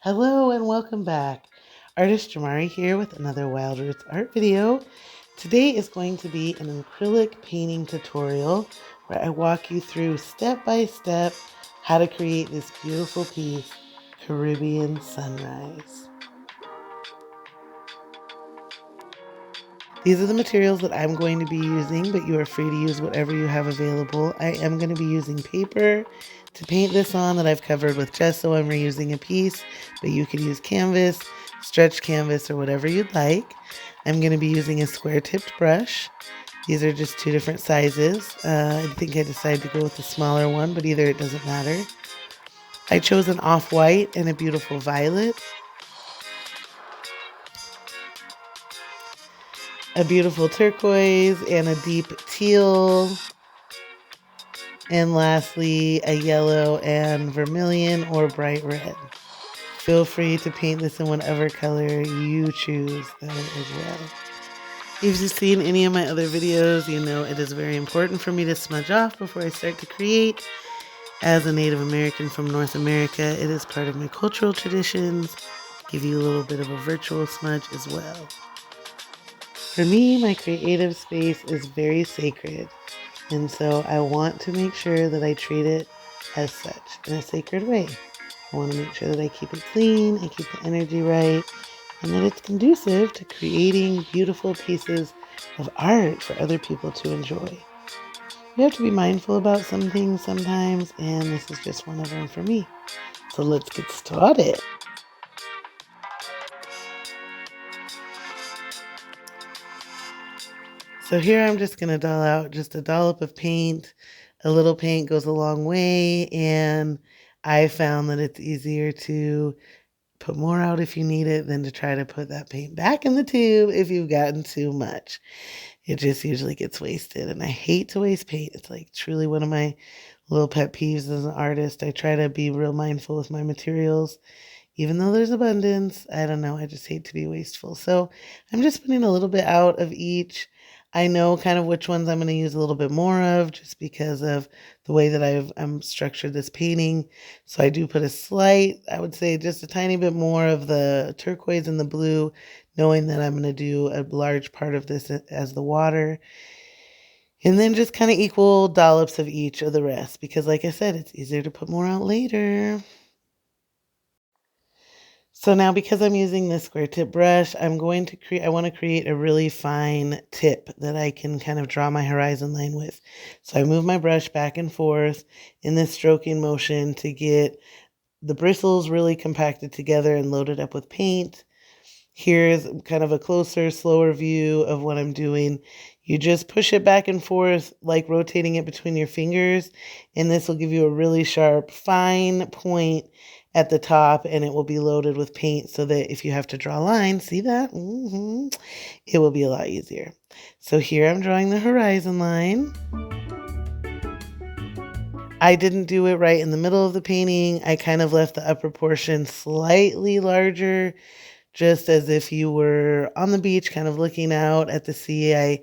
Hello and welcome back. Artist Jamari here with another Wild Roots art video. Today is going to be an acrylic painting tutorial where I walk you through step by step how to create this beautiful piece, Caribbean Sunrise. These are the materials that I'm going to be using, but you are free to use whatever you have available. I am going to be using paper to paint this on that I've covered with gesso. I'm reusing a piece, but you could use canvas, stretch canvas, or whatever you'd like. I'm going to be using a square-tipped brush. These are just two different sizes. I think I decided to go with the smaller one, but either it doesn't matter. I chose an off-white and a beautiful violet. A beautiful turquoise and a deep teal. And lastly, a yellow and vermilion or bright red. Feel free to paint this in whatever color you choose as well. If you've seen any of my other videos, you know it is very important for me to smudge off before I start to create. As a Native American from North America, it is part of my cultural traditions. Give you a little bit of a virtual smudge as well. For me, my creative space is very sacred. And so I want to make sure that I treat it as such in a sacred way. I want to make sure that I keep it clean, I keep the energy right, and that it's conducive to creating beautiful pieces of art for other people to enjoy. You have to be mindful about some things sometimes, and this is just one of them for me. So let's get started. So here I'm just going to doll out just a dollop of paint. A little paint goes a long way, and I found that it's easier to put more out if you need it than to try to put that paint back in the tube if you've gotten too much. It just usually gets wasted, and I hate to waste paint. It's like truly one of my little pet peeves as an artist. I try to be real mindful with my materials. Even though there's abundance, I don't know, I just hate to be wasteful. So I'm just putting a little bit out of each. I know kind of which ones I'm going to use a little bit more of just because of the way that I'm structured this painting. So I do put a slight, I would say just a tiny bit more of the turquoise and the blue, knowing that I'm going to do a large part of this as the water. And then just kind of equal dollops of each of the rest because like I said, it's easier to put more out later. So now because I'm using this square tip brush, I want to create a really fine tip that I can kind of draw my horizon line with. So I move my brush back and forth in this stroking motion to get the bristles really compacted together and loaded up with paint. Here's kind of a closer, slower view of what I'm doing. You just push it back and forth, like rotating it between your fingers, and this will give you a really sharp, fine point at the top, and it will be loaded with paint so that if you have to draw lines, see that? It will be a lot easier. So here I'm drawing the horizon line. I didn't do it right in the middle of the painting. I kind of left the upper portion slightly larger, just as if you were on the beach kind of looking out at the sea. I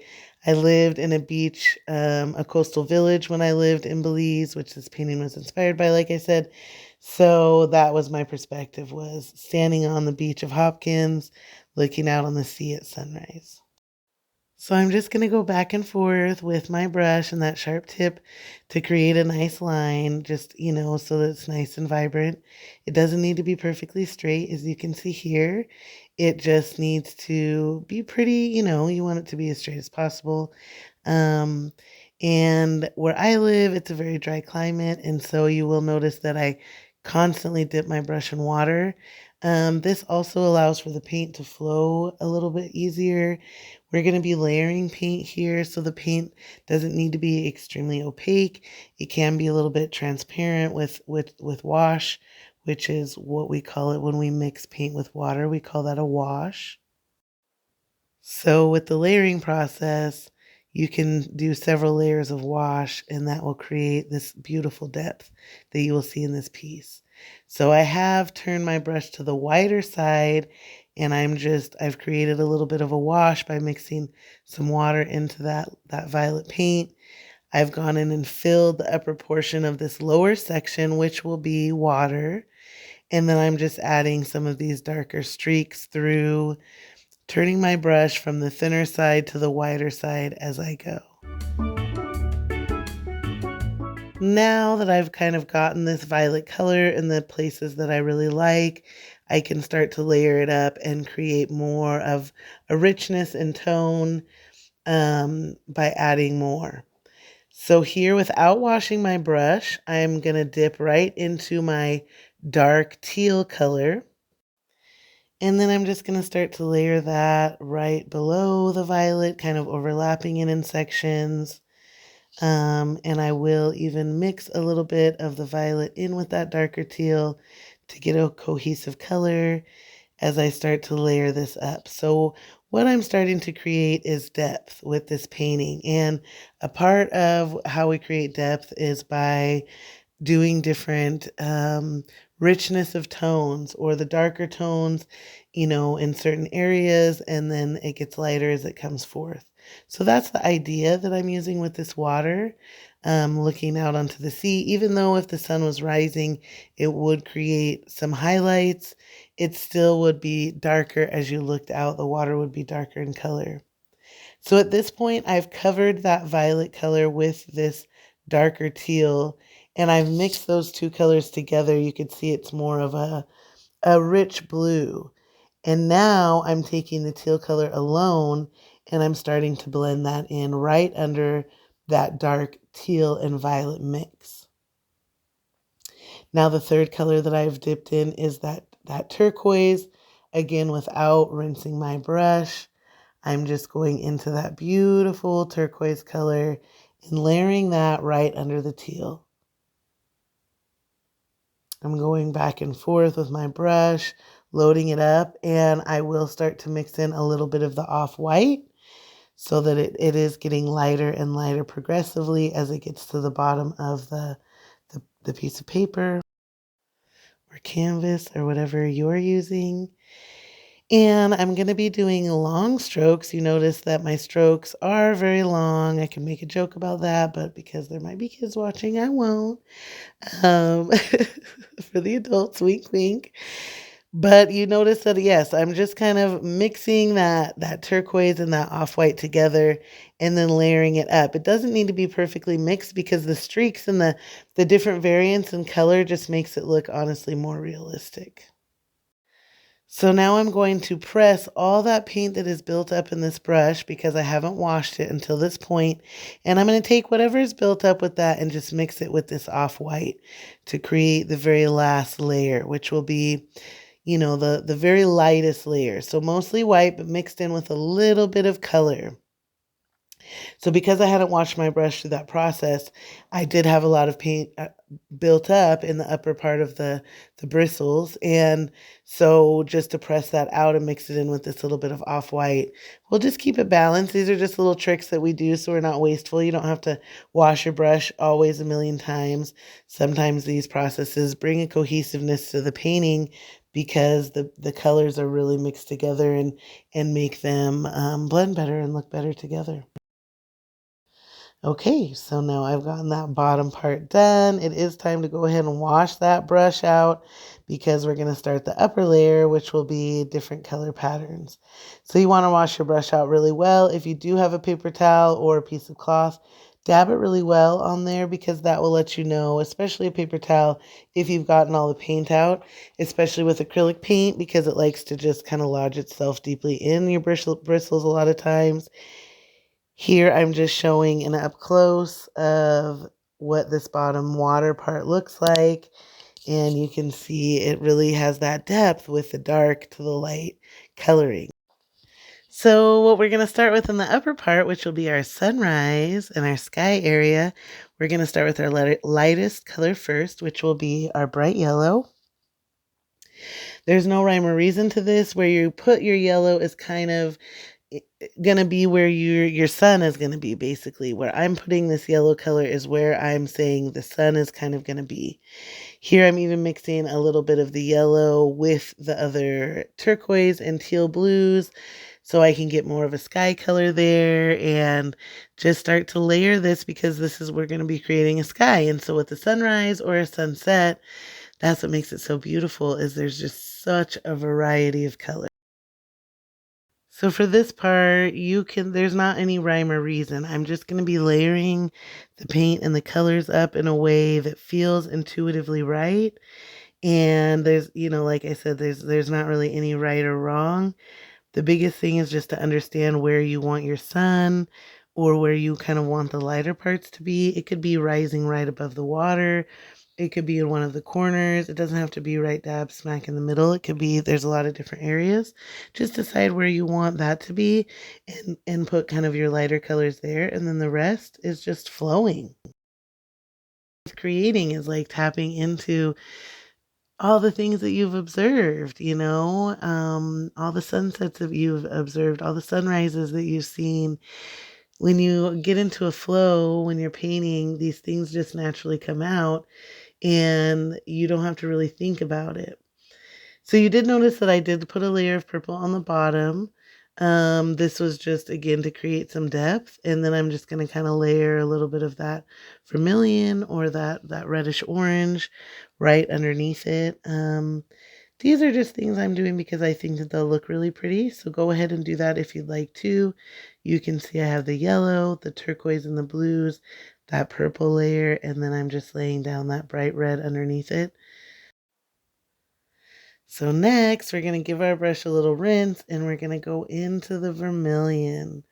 lived in a beach, a coastal village when I lived in Belize, which this painting was inspired by, like I said. So that was my perspective, was standing on the beach of Hopkins, looking out on the sea at sunrise. So I'm just going to go back and forth with my brush and that sharp tip to create a nice line, just, so that it's nice and vibrant. It doesn't need to be perfectly straight, as you can see here. It just needs to be pretty, you want it to be as straight as possible. And where I live, it's a very dry climate, and so you will notice that I constantly dip my brush in water. This also allows for the paint to flow a little bit easier. We're going to be layering paint here, so the paint doesn't need to be extremely opaque. It can be a little bit transparent with wash, which is what we call it when we mix paint with water. We call that a wash. So with the layering process, you can do several layers of wash, and that will create this beautiful depth that you will see in this piece. So I have turned my brush to the wider side, and I've created a little bit of a wash by mixing some water into that violet paint. I've gone in and filled the upper portion of this lower section, which will be water. And then I'm just adding some of these darker streaks through, turning my brush from the thinner side to the wider side as I go. Now that I've kind of gotten this violet color in the places that I really like, I can start to layer it up and create more of a richness and tone by adding more. So here, without washing my brush, I'm going to dip right into my dark teal color. And then I'm just going to start to layer that right below the violet, kind of overlapping it in sections. And I will even mix a little bit of the violet in with that darker teal to get a cohesive color as I start to layer this up. So what I'm starting to create is depth with this painting. And a part of how we create depth is by doing different richness of tones, or the darker tones, in certain areas, and then it gets lighter as it comes forth. So that's the idea that I'm using with this water, looking out onto the sea. Even though if the sun was rising, it would create some highlights, it still would be darker as you looked out. The water would be darker in color. So at this point, I've covered that violet color with this darker teal, and I've mixed those two colors together. You can see it's more of a rich blue. And now I'm taking the teal color alone, and I'm starting to blend that in right under that dark teal and violet mix. Now the third color that I've dipped in is that turquoise, again without rinsing my brush. I'm just going into that beautiful turquoise color and layering that right under the teal. I'm going back and forth with my brush, loading it up, and I will start to mix in a little bit of the off-white so that it is getting lighter and lighter progressively as it gets to the bottom of the piece of paper or canvas or whatever you're using. And I'm going to be doing long strokes. You notice that my strokes are very long. I can make a joke about that, but because there might be kids watching, I won't. Um, for the adults, wink, wink. But you notice that, yes, I'm just kind of mixing that turquoise and that off-white together and then layering it up. It doesn't need to be perfectly mixed because the streaks and the different variants in color just makes it look honestly more realistic. So now I'm going to press all that paint that is built up in this brush because I haven't washed it until this point. And I'm going to take whatever is built up with that and just mix it with this off-white to create the very last layer, which will be, the very lightest layer. So mostly white, but mixed in with a little bit of color. So because I hadn't washed my brush through that process, I did have a lot of paint built up in the upper part of the bristles. And so just to press that out and mix it in with this little bit of off-white, we'll just keep it balanced. These are just little tricks that we do so we're not wasteful. You don't have to wash your brush always a million times. Sometimes these processes bring a cohesiveness to the painting because the colors are really mixed together and make them blend better and look better together. Okay, so now I've gotten that bottom part done. It is time to go ahead and wash that brush out because we're going to start the upper layer, which will be different color patterns. So you want to wash your brush out really well. If you do have a paper towel or a piece of cloth, dab it really well on there because that will let you know, especially a paper towel, if you've gotten all the paint out, especially with acrylic paint because it likes to just kind of lodge itself deeply in your bristles a lot of times. Here I'm just showing an up close of what this bottom water part looks like. And you can see it really has that depth with the dark to the light coloring. So what we're going to start with in the upper part, which will be our sunrise and our sky area, we're going to start with our lightest color first, which will be our bright yellow. There's no rhyme or reason to this. Where you put your yellow is kind of gonna be where your sun is gonna be. Basically where I'm putting this yellow color is where I'm saying the sun is kind of gonna be. Here I'm even mixing a little bit of the yellow with the other turquoise and teal blues so I can get more of a sky color there and just start to layer this because this is we're going to be creating a sky. And so with the sunrise or a sunset, That's what makes it so beautiful, is there's just such a variety of colors. So for this part, there's not any rhyme or reason. I'm just going to be layering the paint and the colors up in a way that feels intuitively right. And there's, like I said, there's not really any right or wrong. The biggest thing is just to understand where you want your sun, or where you kind of want the lighter parts to be. It could be rising right above the water. It could be in one of the corners. It doesn't have to be right dab smack in the middle. It could be, there's a lot of different areas. Just decide where you want that to be, and put kind of your lighter colors there. And then the rest is just flowing. Creating is like tapping into all the things that you've observed, all the sunsets that you've observed, all the sunrises that you've seen. When you get into a flow, when you're painting, these things just naturally come out, and you don't have to really think about it. So you did notice that I did put a layer of purple on the bottom. This was just, again, to create some depth. And then I'm just going to kind of layer a little bit of that vermilion, or that reddish orange right underneath it. These are just things I'm doing because I think that they'll look really pretty. So go ahead and do that if you'd like to. You can see I have the yellow, the turquoise, and the blues, that purple layer, and then I'm just laying down that bright red underneath it. So next, we're going to give our brush a little rinse, and we're going to go into the vermilion.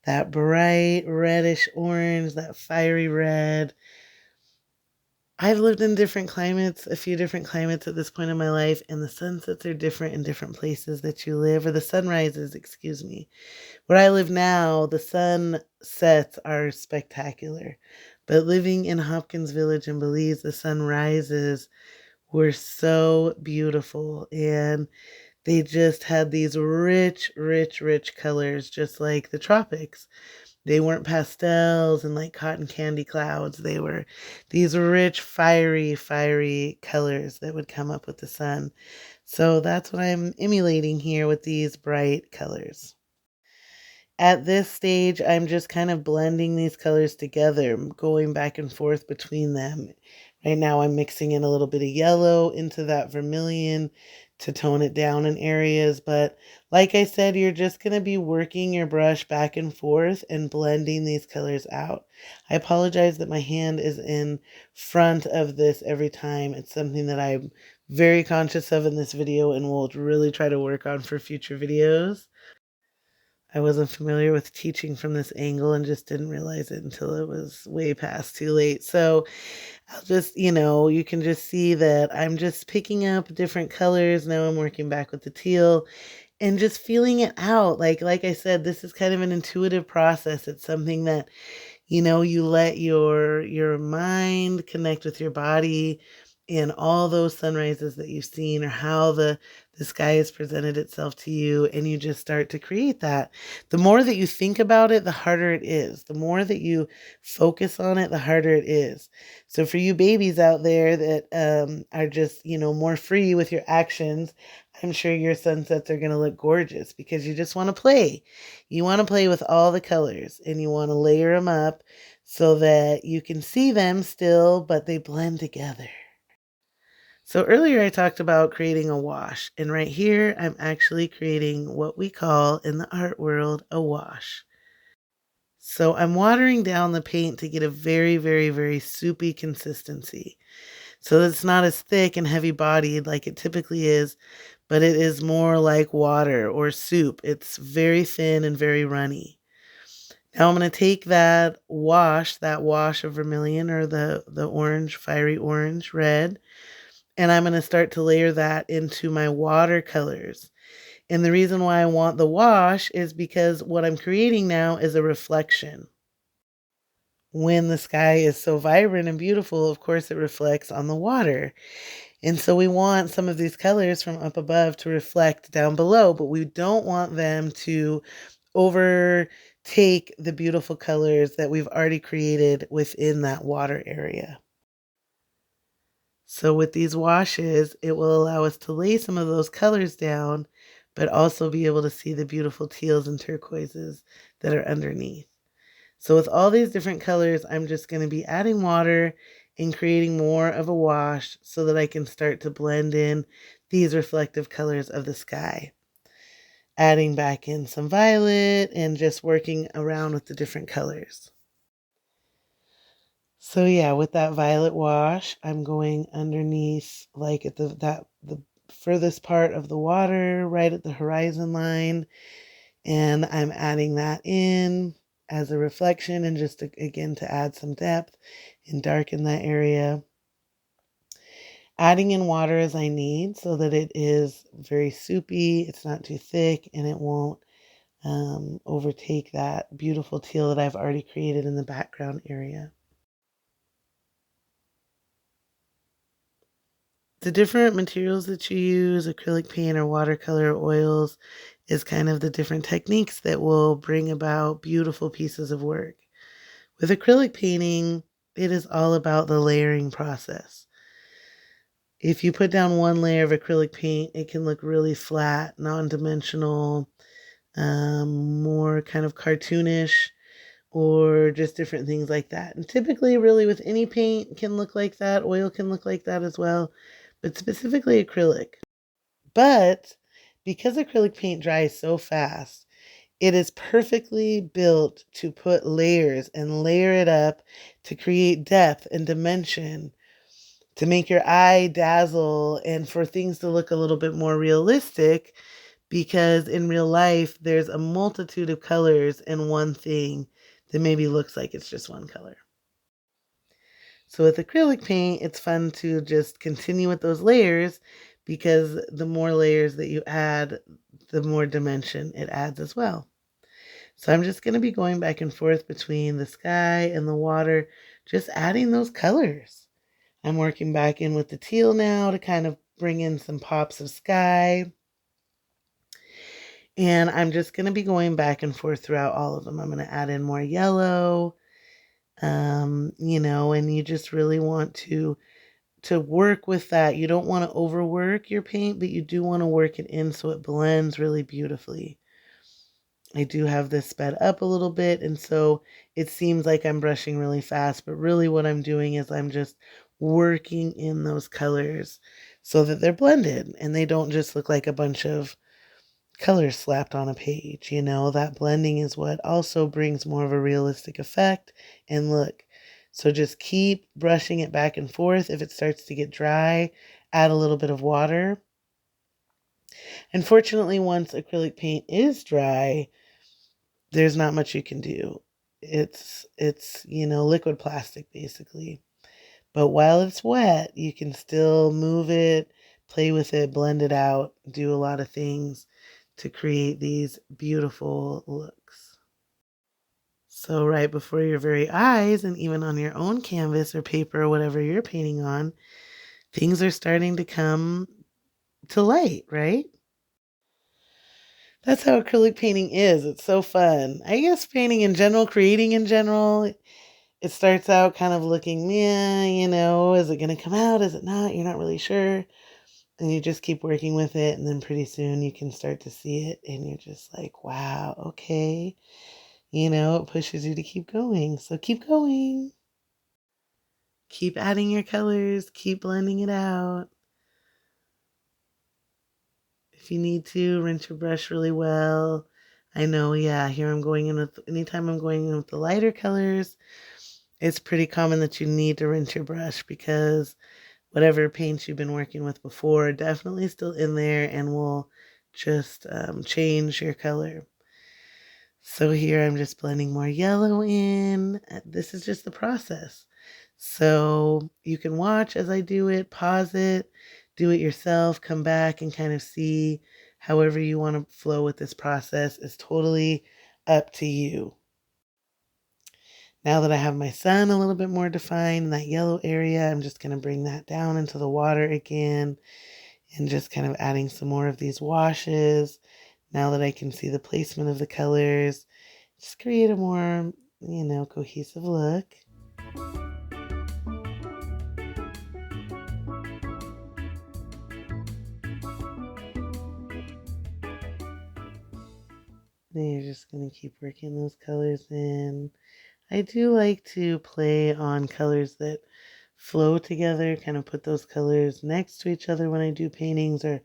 That bright reddish orange, that fiery red. I've lived in different climates, a few different climates at this point in my life, and the sunsets are different in different places that you live, or the sunrises, excuse me. Where I live now, the sunsets are spectacular. But living in Hopkins Village in Belize, the sunrises were so beautiful, and they just had these rich, rich, rich colors, just like the tropics. They weren't pastels and like cotton candy clouds. They were these rich, fiery, fiery colors that would come up with the sun. So that's what I'm emulating here with these bright colors. At this stage, I'm just kind of blending these colors together, going back and forth between them. Right now, I'm mixing in a little bit of yellow into that vermilion to tone it down in areas. But like I said, you're just going to be working your brush back and forth and blending these colors out. I apologize that my hand is in front of this every time. It's something that I'm very conscious of in this video and will really try to work on for future videos. I wasn't familiar with teaching from this angle and just didn't realize it until it was way past too late. So I'll just, you can just see that I'm just picking up different colors. Now I'm working back with the teal and just feeling it out. Like I said, this is kind of an intuitive process. It's something that, you let your mind connect with your body in all those sunrises that you've seen, or how the sky has presented itself to you, and you just start to create that. The more that you think about it, the harder it is. The more that you focus on it, the harder it is. So for you babies out there that are just, more free with your actions, I'm sure your sunsets are going to look gorgeous, because you just want to play. You want to play with all the colors, and you want to layer them up so that you can see them still, but they blend together. So earlier I talked about creating a wash, and right here I'm actually creating what we call in the art world a wash. So I'm watering down the paint to get a very, very, very soupy consistency. So it's not as thick and heavy bodied like it typically is, but it is more like water or soup. It's very thin and very runny. Now I'm going to take that wash of vermilion, or the orange, fiery orange, red, and I'm going to start to layer that into my watercolors. And the reason why I want the wash is because what I'm creating now is a reflection. When the sky is so vibrant and beautiful, of course, it reflects on the water. And so we want some of these colors from up above to reflect down below, but we don't want them to overtake the beautiful colors that we've already created within that water area. So with these washes, it will allow us to lay some of those colors down, but also be able to see the beautiful teals and turquoises that are underneath. So with all these different colors, I'm just going to be adding water and creating more of a wash so that I can start to blend in these reflective colors of the sky. Adding back in some violet and just working around with the different colors. So yeah, with that violet wash, I'm going underneath, like at the furthest part of the water, right at the horizon line, and I'm adding that in as a reflection and just to, again to add some depth and darken that area. Adding in water as I need so that it is very soupy, it's not too thick, and it won't overtake that beautiful teal that I've already created in the background area. The different materials that you use, acrylic paint or watercolor oils, is kind of the different techniques that will bring about beautiful pieces of work. With acrylic painting, it is all about the layering process. If you put down one layer of acrylic paint, it can look really flat, non-dimensional, more kind of cartoonish, or just different things like that. And typically, really, with any paint can look like that. Oil can look like that as well, but specifically acrylic. But because acrylic paint dries so fast, it is perfectly built to put layers and layer it up to create depth and dimension, to make your eye dazzle and for things to look a little bit more realistic, because in real life, there's a multitude of colors in one thing that maybe looks like it's just one color. So with acrylic paint, it's fun to just continue with those layers because the more layers that you add, the more dimension it adds as well. So I'm just going to be going back and forth between the sky and the water, just adding those colors. I'm working back in with the teal now to kind of bring in some pops of sky. And I'm just going to be going back and forth throughout all of them. I'm going to add in more yellow, and you just really want to work with that. You don't want to overwork your paint, but you do want to work it in so it blends really beautifully. I do have this sped up a little bit, and so it seems like I'm brushing really fast, but really what I'm doing is I'm just working in those colors so that they're blended and they don't just look like a bunch of colors slapped on a page. That blending is what also brings more of a realistic effect and look. So just keep brushing it back and forth. If it starts to get dry, add a little bit of water. Unfortunately, once acrylic paint is dry, there's not much you can do. It's liquid plastic basically. But while it's wet, you can still move it, play with it, blend it out, do a lot of things to create these beautiful looks. So right before your very eyes, and even on your own canvas or paper or whatever you're painting on, things are starting to come to light, right? That's how acrylic painting is. It's so fun. I guess painting in general, creating in general, it starts out kind of looking, yeah, is it going to come out? Is it not? You're not really sure. And you just keep working with it. And then pretty soon you can start to see it. And you're just like, wow, okay. It pushes you to keep going. So keep going. Keep adding your colors. Keep blending it out. If you need to, rinse your brush really well. I know, yeah, here I'm going in with, anytime I'm going in with the lighter colors, it's pretty common that you need to rinse your brush because whatever paints you've been working with before are definitely still in there and will just change your color. So here I'm just blending more yellow in. This is just the process. So you can watch as I do it, pause it, do it yourself, come back and kind of see however you want to flow with this process is totally up to you. Now that I have my sun a little bit more defined in that yellow area, I'm just going to bring that down into the water again and just kind of adding some more of these washes. Now that I can see the placement of the colors, just create a more, cohesive look. Then you're just going to keep working those colors in. I do like to play on colors that flow together, kind of put those colors next to each other when I do paintings or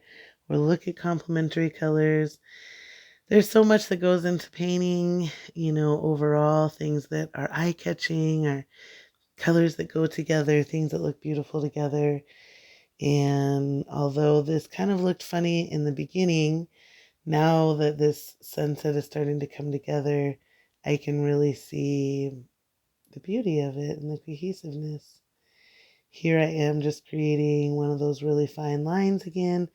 look at complementary colors. There's so much that goes into painting, overall, things that are eye-catching or colors that go together, things that look beautiful together. And although this kind of looked funny in the beginning, now that this sunset is starting to come together, I can really see the beauty of it and the cohesiveness. Here I am just creating one of those really fine lines again,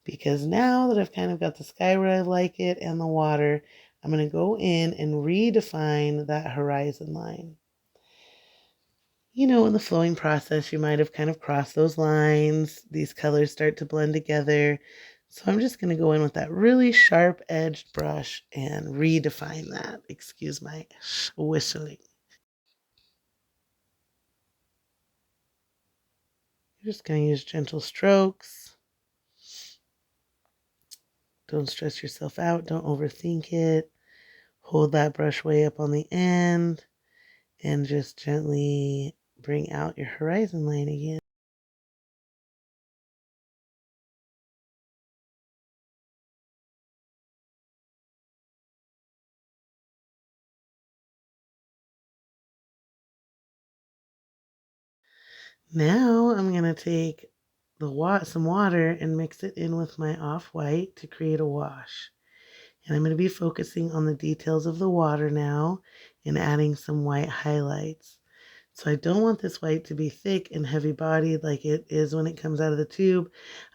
because now that I've kind of got the sky where I like it and the water, I'm going to go in and redefine that horizon line. In the flowing process, you might have kind of crossed those lines. These colors start to blend together. So I'm just going to go in with that really sharp-edged brush and redefine that. Excuse my whistling. You're just going to use gentle strokes. Don't stress yourself out. Don't overthink it. Hold that brush way up on the end and just gently bring out your horizon line again. Now I'm going to take some water and mix it in with my off-white to create a wash. And I'm going to be focusing on the details of the water now and adding some white highlights. So I don't want this white to be thick and heavy-bodied like it is when it comes out of the tube.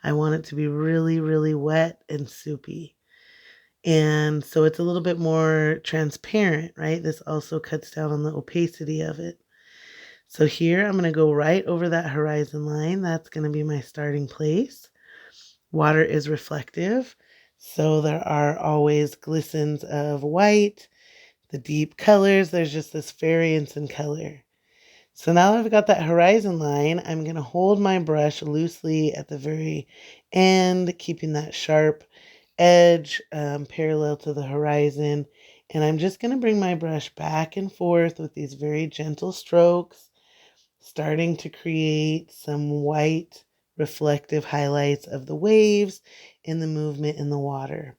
I want it to be really, really wet and soupy. And so it's a little bit more transparent, right? This also cuts down on the opacity of it. So here I'm going to go right over that horizon line. That's going to be my starting place. Water is reflective, so there are always glistens of white, the deep colors. There's just this variance in color. So now that I've got that horizon line, I'm going to hold my brush loosely at the very end, keeping that sharp edge parallel to the horizon. And I'm just going to bring my brush back and forth with these very gentle strokes, starting to create some white reflective highlights of the waves and the movement in the water.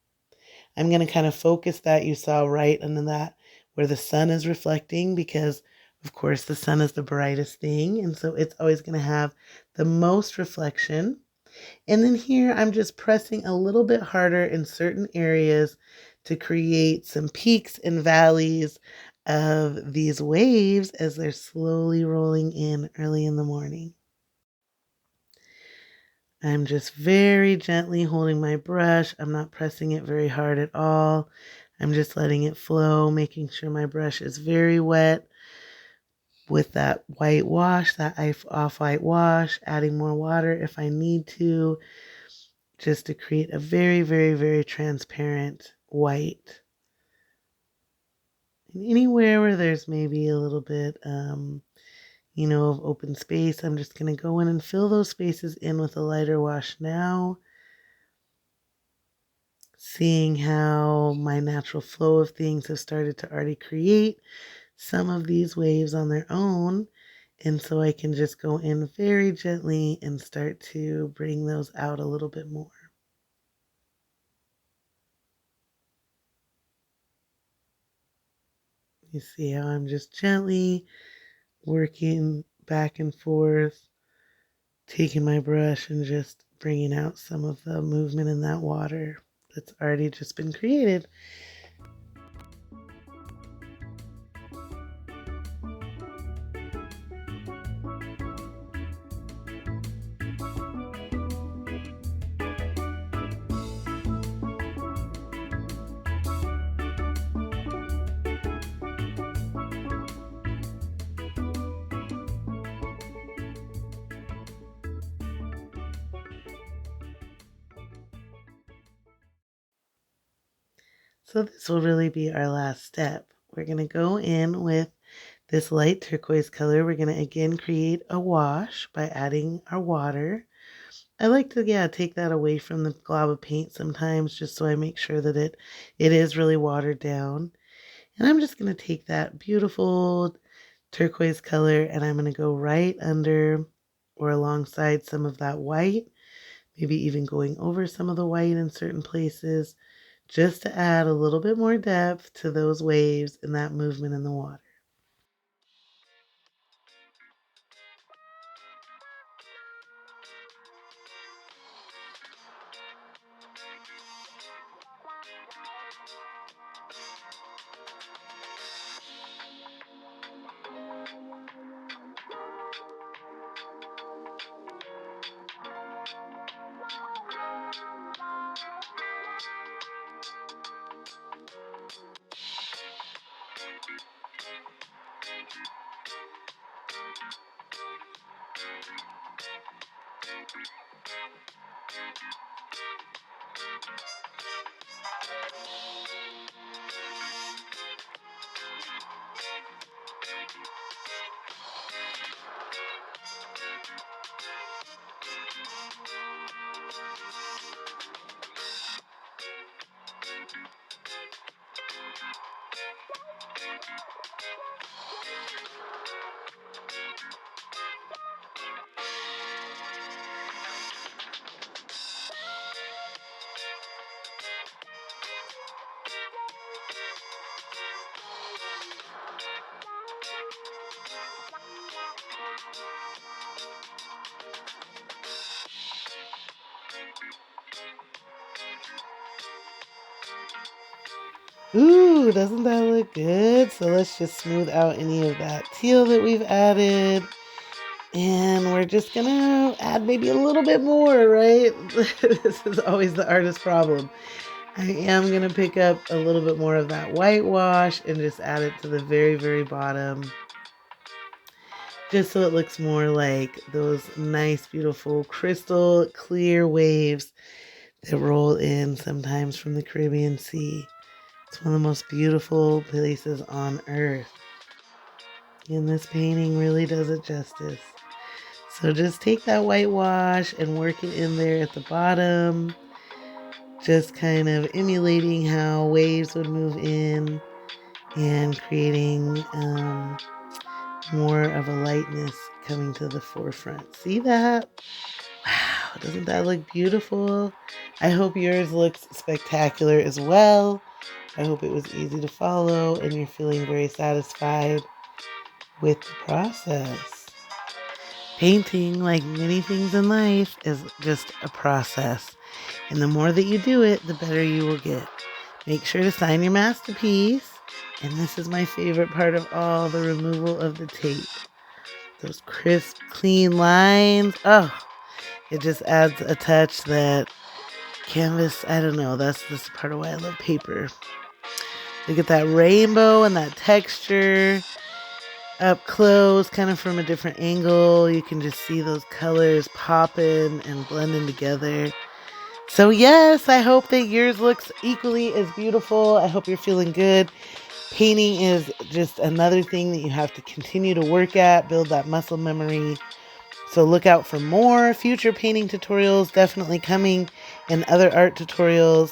I'm going to kind of focus that you saw right under that where the sun is reflecting, because of course the sun is the brightest thing, and so it's always going to have the most reflection. And then here I'm just pressing a little bit harder in certain areas to create some peaks and valleys of these waves as they're slowly rolling in early in the morning. I'm just very gently holding my brush. I'm not pressing it very hard at all. I'm just letting it flow, making sure my brush is very wet with that white wash, that off-white wash, adding more water if I need to, just to create a very, very, very transparent white. And anywhere where there's maybe a little bit, of open space, I'm just going to go in and fill those spaces in with a lighter wash now. Seeing how my natural flow of things have started to already create some of these waves on their own. And so I can just go in very gently and start to bring those out a little bit more. You see how I'm just gently working back and forth, taking my brush and just bringing out some of the movement in that water that's already just been created. So this will really be our last step. We're going to go in with this light turquoise color. We're going to again create a wash by adding our water. I like to, take that away from the glob of paint sometimes, just so I make sure that it is really watered down. And I'm just going to take that beautiful turquoise color, and I'm going to go right under or alongside some of that white, maybe even going over some of the white in certain places, just to add a little bit more depth to those waves and that movement in the water. Ooh, doesn't that look good? So let's just smooth out any of that teal that we've added. And we're just gonna add maybe a little bit more, right? This is always the artist's problem. I am gonna pick up a little bit more of that whitewash and just add it to the very, very bottom. Just so it looks more like those nice, beautiful, crystal clear waves that roll in sometimes from the Caribbean Sea. It's one of the most beautiful places on earth. And this painting really does it justice. So just take that whitewash and work it in there at the bottom. Just kind of emulating how waves would move in and creating more of a lightness coming to the forefront. See that? Wow, doesn't that look beautiful? I hope yours looks spectacular as well. I hope it was easy to follow and you're feeling very satisfied with the process. Painting, like many things in life, is just a process. And the more that you do it, the better you will get. Make sure to sign your masterpiece. And this is my favorite part of all, the removal of the tape. Those crisp, clean lines. Oh, it just adds a touch that canvas, I don't know, that's part of why I love paper. Look at that rainbow and that texture up close, kind of from a different angle. You can just see those colors popping and blending together. So yes, I hope that yours looks equally as beautiful. I hope you're feeling good. Painting is just another thing that you have to continue to work at, build that muscle memory. So look out for more future painting tutorials definitely coming and other art tutorials.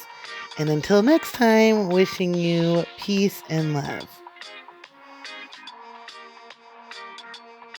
And until next time, wishing you peace and love.